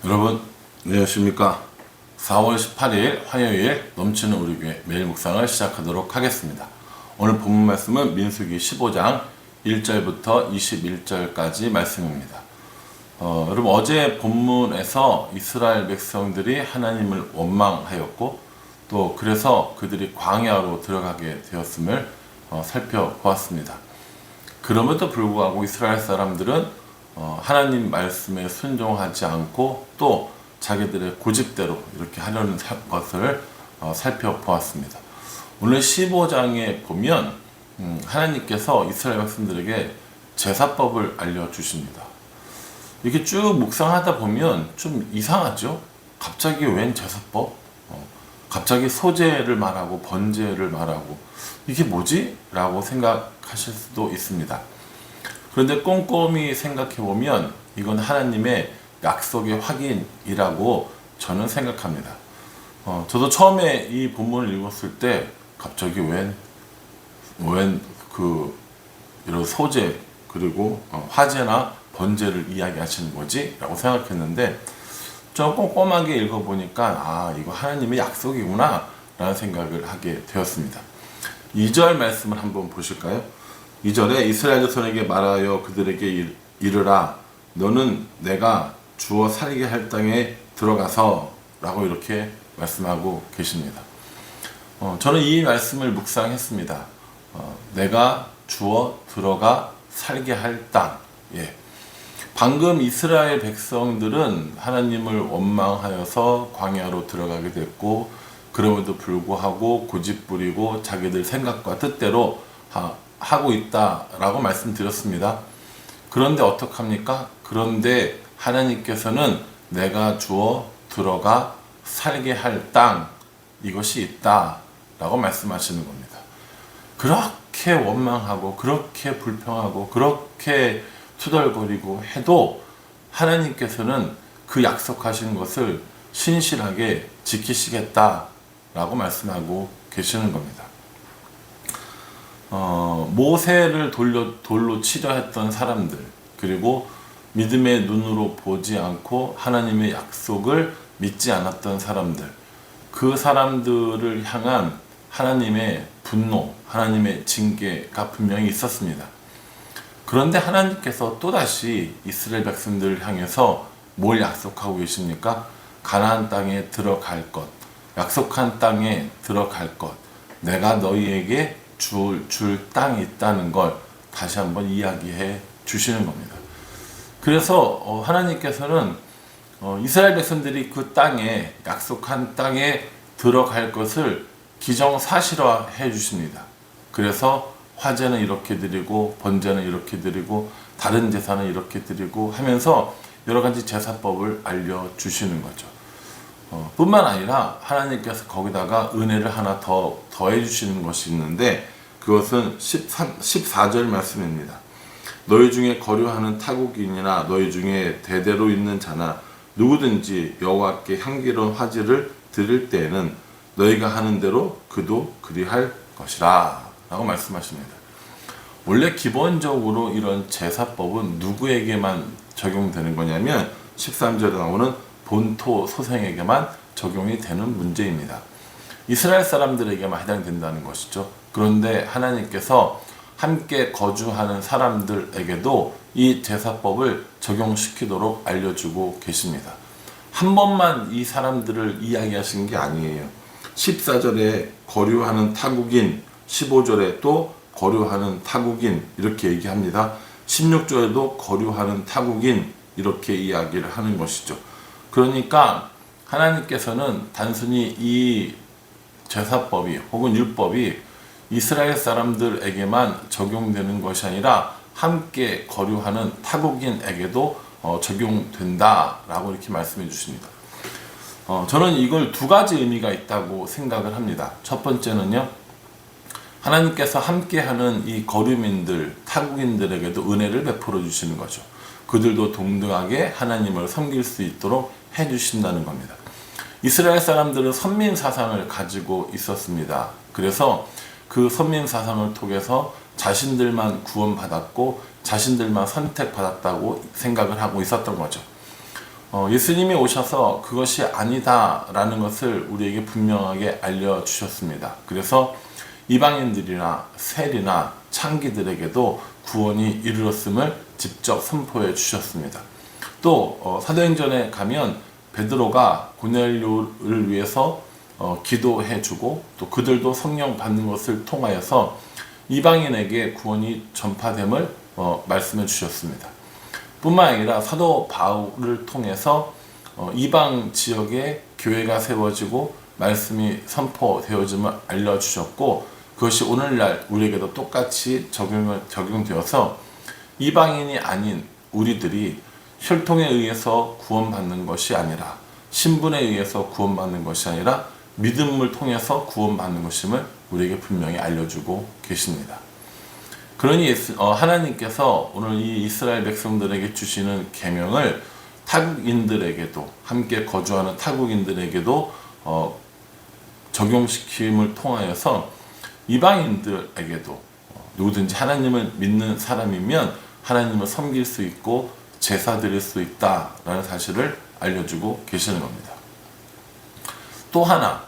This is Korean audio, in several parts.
여러분 안녕하십니까. 4월 18일 화요일 넘치는 우리 교회 매일 묵상을 시작하도록 하겠습니다. 오늘 본문 말씀은 민수기 15장 1절부터 21절까지 말씀입니다. 여러분 어제 본문에서 이스라엘 백성들이 하나님을 원망하였고 또 그래서 그들이 광야로 들어가게 되었음을 살펴보았습니다. 그럼에도 불구하고 이스라엘 사람들은 하나님 말씀에 순종하지 않고 또 자기들의 고집대로 이렇게 하려는 것을 살펴보았습니다. 오늘 15장에 보면 하나님께서 이스라엘 백성들에게 제사법을 알려주십니다. 이렇게 쭉 묵상하다 보면 좀 이상하죠? 갑자기 웬 제사법? 갑자기 소제를 말하고 번제를 말하고 이게 뭐지? 라고 생각하실 수도 있습니다. 그런데 꼼꼼히 생각해보면 이건 하나님의 약속의 확인이라고 저는 생각합니다. 저도 처음에 이 본문을 읽었을 때 갑자기 이런 소제 그리고 화제나 번제를 이야기하시는 거지? 라고 생각했는데 좀 꼼꼼하게 읽어보니까 이거 하나님의 약속이구나 라는 생각을 하게 되었습니다. 2절 말씀을 한번 보실까요? 2절에 이스라엘 자손에게 말하여 그들에게 이르라 너는 내가 주어 살게 할 땅에 들어가서 라고 이렇게 말씀하고 계십니다. 저는 이 말씀을 묵상했습니다. 내가 주어 들어가 살게 할 땅. 방금 이스라엘 백성들은 하나님을 원망하여서 광야로 들어가게 됐고 그럼에도 불구하고 고집부리고 자기들 생각과 뜻대로 하고 있다라고 말씀드렸습니다. 그런데 어떡합니까? 그런데 하나님께서는 내가 주어 들어가 살게 할 땅 이것이 있다라고 말씀하시는 겁니다. 그렇게 원망하고 그렇게 불평하고 그렇게 투덜거리고 해도 하나님께서는 그 약속하신 것을 신실하게 지키시겠다라고 말씀하고 계시는 겁니다. 모세를 돌로 치려 했던 사람들 그리고 믿음의 눈으로 보지 않고 하나님의 약속을 믿지 않았던 사람들 그 사람들을 향한 하나님의 분노, 하나님의 징계가 분명히 있었습니다. 그런데 하나님께서 또다시 이스라엘 백성들을 향해서 뭘 약속하고 계십니까? 가나안 땅에 들어갈 것, 약속한 땅에 들어갈 것, 내가 너희에게 줄 땅이 있다는 걸 다시 한번 이야기해 주시는 겁니다. 그래서 하나님께서는 이스라엘 백성들이 그 땅에 약속한 땅에 들어갈 것을 기정사실화해 주십니다. 그래서 화제는 이렇게 드리고 번제는 이렇게 드리고 다른 제사는 이렇게 드리고 하면서 여러 가지 제사법을 알려주시는 거죠. 뿐만 아니라 하나님께서 거기다가 은혜를 하나 더 더해 주시는 것이 있는데 그것은 14절 말씀입니다. 너희 중에 거류하는 타국인이나 너희 중에 대대로 있는 자나 누구든지 여호와께 향기로운 화제를 드릴 때에는 너희가 하는 대로 그도 그리할 것이라 라고 말씀하십니다. 원래 기본적으로 이런 제사법은 누구에게만 적용되는 거냐면 13절에 나오는 본토 소생에게만 적용이 되는 문제입니다. 이스라엘 사람들에게만 해당된다는 것이죠. 그런데 하나님께서 함께 거주하는 사람들에게도 이 제사법을 적용시키도록 알려주고 계십니다. 한 번만 이 사람들을 이야기하신 게 아니에요. 14절에 거류하는 타국인, 15절에 또 거류하는 타국인 이렇게 얘기합니다. 16절에도 거류하는 타국인 이렇게 이야기를 하는 것이죠. 그러니까 하나님께서는 단순히 이 제사법이 혹은 율법이 이스라엘 사람들에게만 적용되는 것이 아니라 함께 거류하는 타국인에게도 적용된다라고 이렇게 말씀해 주십니다. 저는 이걸 두 가지 의미가 있다고 생각을 합니다. 첫 번째는요, 하나님께서 함께하는 이 거류민들, 타국인들에게도 은혜를 베풀어 주시는 거죠. 그들도 동등하게 하나님을 섬길 수 있도록 해주신다는 겁니다. 이스라엘 사람들은 선민 사상을 가지고 있었습니다. 그래서 그 선민 사상을 통해서 자신들만 구원받았고 자신들만 선택받았다고 생각을 하고 있었던 거죠. 예수님이 오셔서 그것이 아니다라는 것을 우리에게 분명하게 알려주셨습니다. 그래서 이방인들이나 세리나 창기들에게도 구원이 이르렀음을 직접 선포해 주셨습니다. 또 사도행전에 가면 베드로가 고넬료를 위해서 기도해 주고 또 그들도 성령 받는 것을 통하여서 이방인에게 구원이 전파됨을 말씀해 주셨습니다. 뿐만 아니라 사도 바울을 통해서 이방 지역에 교회가 세워지고 말씀이 선포되어짐을 알려주셨고, 그것이 오늘날 우리에게도 똑같이 적용되어서 이방인이 아닌 우리들이 혈통에 의해서 구원받는 것이 아니라, 신분에 의해서 구원받는 것이 아니라 믿음을 통해서 구원받는 것임을 우리에게 분명히 알려주고 계십니다. 그러니 하나님께서 오늘 이 이스라엘 백성들에게 주시는 계명을 타국인들에게도, 함께 거주하는 타국인들에게도 적용시킴을 통하여서 이방인들에게도 누구든지 하나님을 믿는 사람이면 하나님을 섬길 수 있고 제사 드릴 수 있다라는 사실을 알려주고 계시는 겁니다. 또 하나,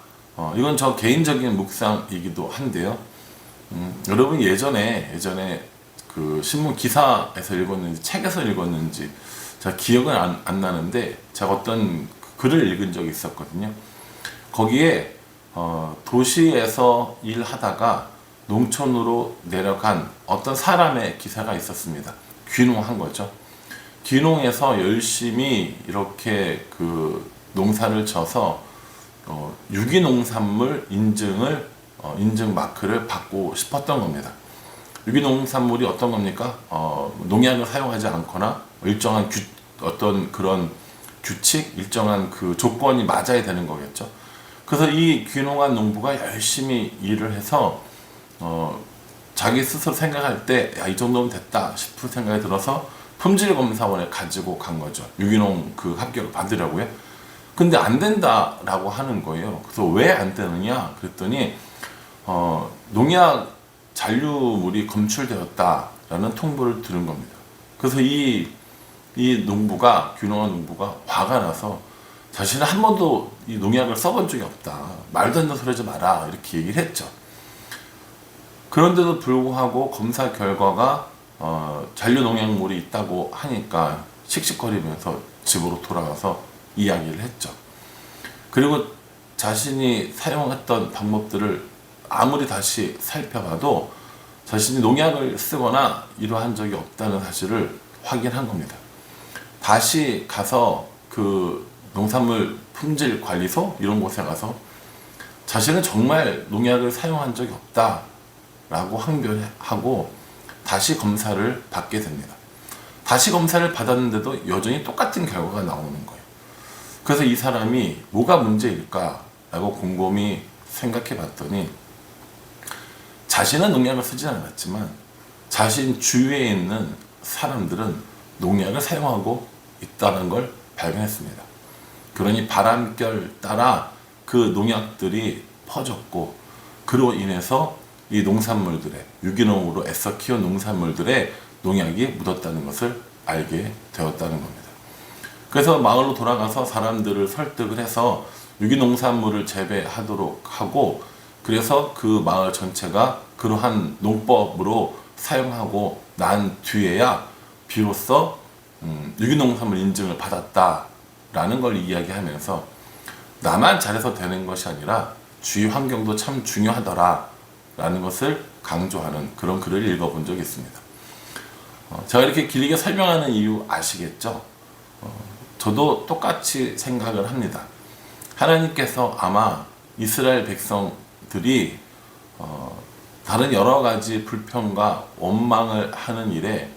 이건 저 개인적인 묵상이기도 한데요. 여러분 예전에 그 신문 기사에서 읽었는지 책에서 읽었는지 제가 기억은 안 나는데, 제가 어떤 글을 읽은 적이 있었거든요. 거기에 도시에서 일하다가 농촌으로 내려간 어떤 사람의 기사가 있었습니다. 귀농한 거죠. 귀농해서 열심히 이렇게 그 농사를 져서 유기농산물 인증 마크를 받고 싶었던 겁니다. 유기농산물이 어떤 겁니까? 농약을 사용하지 않거나 일정한 어떤 그런 규칙, 일정한 그 조건이 맞아야 되는 거겠죠. 그래서 이 귀농한 농부가 열심히 일을 해서 자기 스스로 생각할 때 이 정도면 됐다 싶은 생각이 들어서 품질검사원에 가지고 간 거죠. 유기농 그 합격을 받으려고요. 근데 안 된다라고 하는 거예요. 그래서 왜 안 되느냐 그랬더니 농약 잔류물이 검출되었다라는 통보를 들은 겁니다. 그래서 이 농부가, 귀농한 농부가 화가 나서 자신은 한 번도 이 농약을 써본 적이 없다, 말도 안 되는 소리 하지 마라, 이렇게 얘기를 했죠. 그런데도 불구하고 검사 결과가 잔류 농약물이 있다고 하니까 씩씩거리면서 집으로 돌아가서 이야기를 했죠. 그리고 자신이 사용했던 방법들을 아무리 다시 살펴봐도 자신이 농약을 쓰거나 이러한 적이 없다는 사실을 확인한 겁니다. 다시 가서 그 농산물 품질 관리소 이런 곳에 가서 자신은 정말 농약을 사용한 적이 없다라고 항변하고 다시 검사를 받게 됩니다. 다시 검사를 받았는데도 여전히 똑같은 결과가 나오는 거예요. 그래서 이 사람이 뭐가 문제일까라고 곰곰이 생각해 봤더니 자신은 농약을 쓰지 않았지만 자신 주위에 있는 사람들은 농약을 사용하고 있다는 걸 발견했습니다. 그러니 바람결 따라 그 농약들이 퍼졌고, 그로 인해서 이 농산물들의, 유기농으로 애써 키운 농산물들의 농약이 묻었다는 것을 알게 되었다는 겁니다. 그래서 마을로 돌아가서 사람들을 설득을 해서 유기농산물을 재배하도록 하고, 그래서 그 마을 전체가 그러한 농법으로 사용하고 난 뒤에야 비로소 유기농산물 인증을 받았다라는 걸 이야기하면서 나만 잘해서 되는 것이 아니라 주위 환경도 참 중요하더라라는 것을 강조하는 그런 글을 읽어본 적이 있습니다. 제가 이렇게 길게 설명하는 이유 아시겠죠? 저도 똑같이 생각을 합니다. 하나님께서 아마 이스라엘 백성들이 다른 여러 가지 불평과 원망을 하는 일에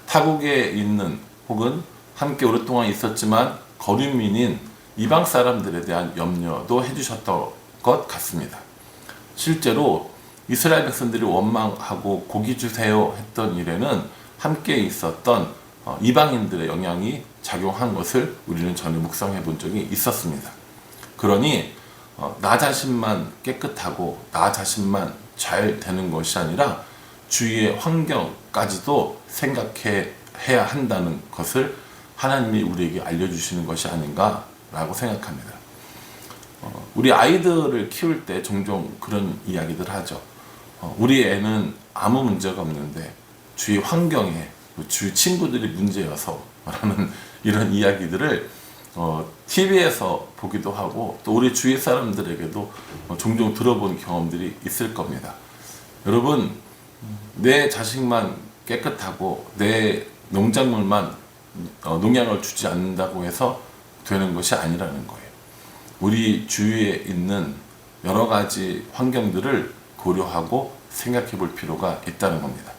타국에 있는 혹은 함께 오랫동안 있었지만 거류민인 이방 사람들에 대한 염려도 해주셨던 것 같습니다. 실제로 이스라엘 백성들이 원망하고 고기 주세요 했던 일에는 함께 있었던 이방인들의 영향이 작용한 것을 우리는 전에 묵상해 본 적이 있었습니다. 그러니 나 자신만 깨끗하고 나 자신만 잘 되는 것이 아니라 주위의 환경까지도 생각해야 한다는 것을 하나님이 우리에게 알려주시는 것이 아닌가라고 생각합니다. 우리 아이들을 키울 때 종종 그런 이야기들 하죠. 우리 애는 아무 문제가 없는데 주위 환경에 주위 친구들이 문제여서 라는 이런 이야기들을 TV에서 보기도 하고 또 우리 주위 사람들에게도 종종 들어본 경험들이 있을 겁니다. 여러분, 내 자식만 깨끗하고 내 농작물만 농약을 주지 않는다고 해서 되는 것이 아니라는 거예요. 우리 주위에 있는 여러 가지 환경들을 고려하고 생각해 볼 필요가 있다는 겁니다.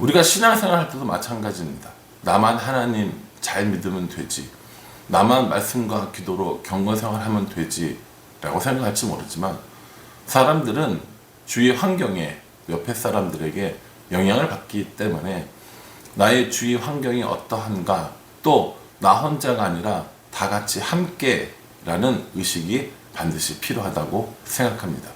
우리가 신앙생활 할 때도 마찬가지입니다. 나만 하나님 잘 믿으면 되지, 나만 말씀과 기도로 경건생활 하면 되지 라고 생각할지 모르지만, 사람들은 주위 환경에 옆에 사람들에게 영향을 받기 때문에 나의 주위 환경이 어떠한가, 또 나 혼자가 아니라 다 같이 함께 라는 의식이 반드시 필요하다고 생각합니다.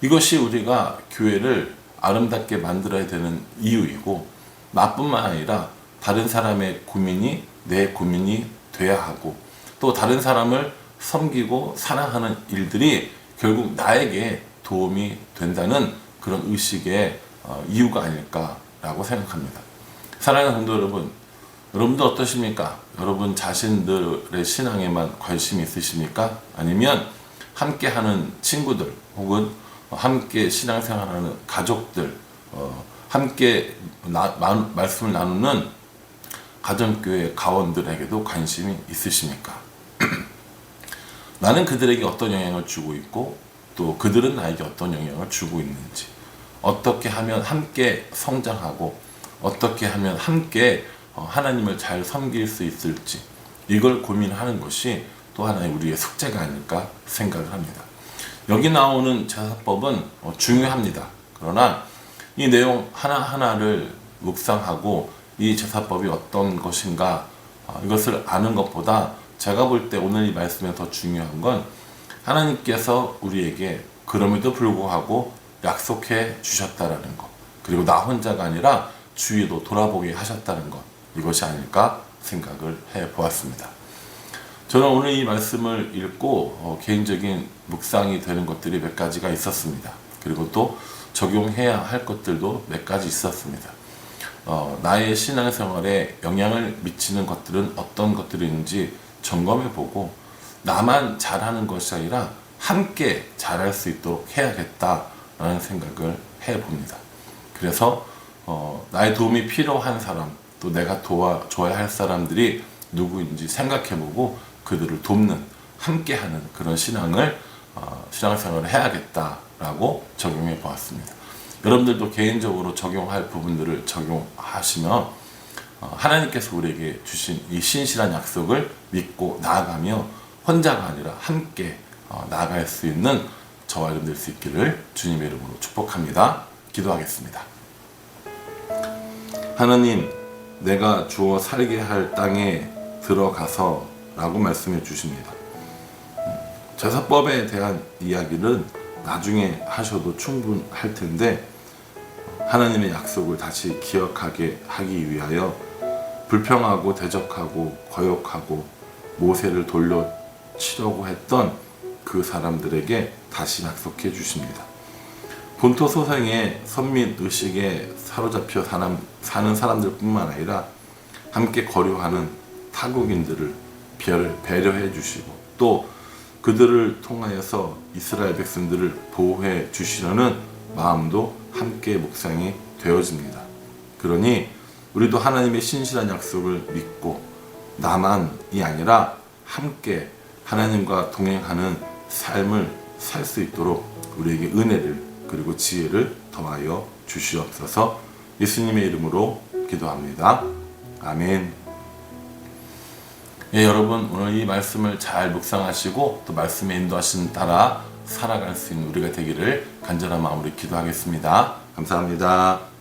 이것이 우리가 교회를 아름답게 만들어야 되는 이유이고, 나뿐만 아니라 다른 사람의 고민이 내 고민이 돼야 하고, 또 다른 사람을 섬기고 사랑하는 일들이 결국 나에게 도움이 된다는 그런 의식의 이유가 아닐까라고 생각합니다. 사랑하는 성도 여러분, 여러분도 어떠십니까? 여러분 자신들의 신앙에만 관심이 있으십니까? 아니면 함께하는 친구들 혹은 함께 신앙생활하는 가족들, 함께 말씀을 나누는 가정교회 가원들에게도 관심이 있으십니까? 나는 그들에게 어떤 영향을 주고 있고 또 그들은 나에게 어떤 영향을 주고 있는지, 어떻게 하면 함께 성장하고 어떻게 하면 함께 하나님을 잘 섬길 수 있을지, 이걸 고민하는 것이 또 하나의 우리의 숙제가 아닐까 생각을 합니다. 여기 나오는 제사법은 중요합니다. 그러나 이 내용 하나하나를 묵상하고 이 제사법이 어떤 것인가, 이것을 아는 것보다 제가 볼 때 오늘 이 말씀에 더 중요한 건 하나님께서 우리에게 그럼에도 불구하고 약속해 주셨다라는 것, 그리고 나 혼자가 아니라 주위도 돌아보게 하셨다는 것, 이것이 아닐까 생각을 해 보았습니다. 저는 오늘 이 말씀을 읽고 개인적인 묵상이 되는 것들이 몇 가지가 있었습니다. 그리고 또 적용해야 할 것들도 몇 가지 있었습니다. 나의 신앙생활에 영향을 미치는 것들은 어떤 것들이 있는지 점검해보고, 나만 잘하는 것이 아니라 함께 잘할 수 있도록 해야겠다라는 생각을 해봅니다. 그래서 나의 도움이 필요한 사람, 또 내가 도와줘야 할 사람들이 누구인지 생각해보고 그들을 돕는, 함께하는 그런 신앙생활을 해야겠다라고 적용해 보았습니다. 여러분들도 개인적으로 적용할 부분들을 적용하시면 하나님께서 우리에게 주신 이 신실한 약속을 믿고 나아가며 혼자가 아니라 함께 나아갈 수 있는 저와 여러분 될 수 있기를 주님의 이름으로 축복합니다. 기도하겠습니다. 하나님, 내가 주어 살게 할 땅에 들어가서 라고 말씀해 주십니다. 제사법에 대한 이야기는 나중에 하셔도 충분할 텐데, 하나님의 약속을 다시 기억하게 하기 위하여 불평하고 대적하고 거역하고 모세를 돌려치려고 했던 그 사람들에게 다시 약속해 주십니다. 본토 소생의 선민 의식에 사로잡혀 사는 사람들 뿐만 아니라 함께 거류하는 타국인들을 배려해 주시고, 또 그들을 통하여서 이스라엘 백성들을 보호해 주시려는 마음도 함께 묵상이 되어집니다. 그러니 우리도 하나님의 신실한 약속을 믿고 나만이 아니라 함께 하나님과 동행하는 삶을 살 수 있도록 우리에게 은혜를 그리고 지혜를 더하여 주시옵소서. 예수님의 이름으로 기도합니다. 아멘. 예, 여러분, 오늘 이 말씀을 잘 묵상하시고 또 말씀의 인도하신 따라 살아갈 수 있는 우리가 되기를 간절한 마음으로 기도하겠습니다. 감사합니다.